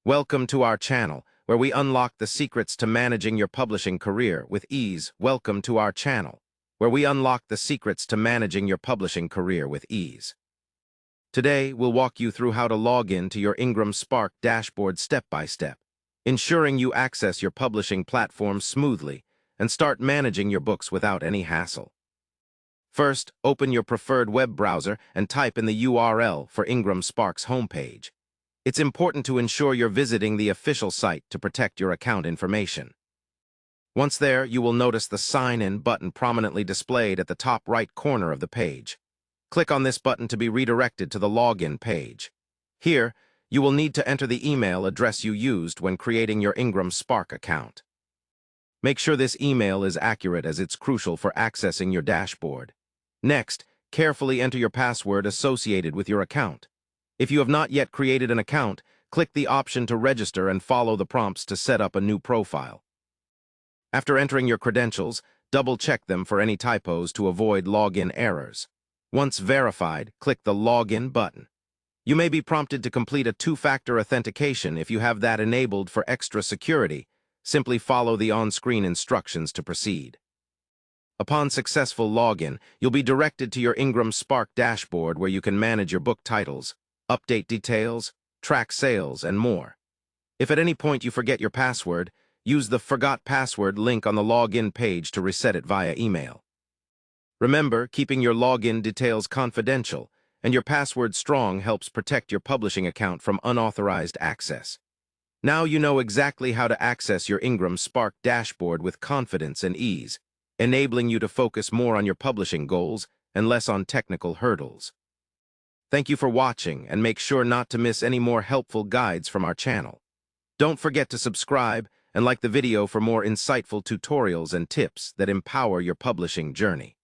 Welcome to our channel, where we unlock the secrets to managing your publishing career with ease. Welcome to our channel, where we unlock the secrets to managing your publishing career with ease. Today, we'll walk you through how to log in to your IngramSpark dashboard step by step, ensuring you access your publishing platform smoothly and start managing your books without any hassle. First, open your preferred web browser and type in the URL for IngramSpark's homepage. It's important to ensure you're visiting the official site to protect your account information. Once there, you will notice the Sign In button prominently displayed at the top right corner of the page. Click on this button to be redirected to the login page. Here, you will need to enter the email address you used when creating your IngramSpark account. Make sure this email is accurate, as it's crucial for accessing your dashboard. Next, carefully enter your password associated with your account. If you have not yet created an account, click the option to register and follow the prompts to set up a new profile. After entering your credentials, double-check them for any typos to avoid login errors. Once verified, click the Login button. You may be prompted to complete a two-factor authentication. If you have that enabled for extra security, simply follow the on-screen instructions to proceed. Upon successful login, you'll be directed to your IngramSpark dashboard, where you can manage your book titles, update details, track sales, and more. If at any point you forget your password, use the Forgot Password link on the login page to reset it via email. Remember, keeping your login details confidential and your password strong helps protect your publishing account from unauthorized access. Now you know exactly how to access your IngramSpark dashboard with confidence and ease, enabling you to focus more on your publishing goals and less on technical hurdles. Thank you for watching, and make sure not to miss any more helpful guides from our channel. Don't forget to subscribe and like the video for more insightful tutorials and tips that empower your publishing journey.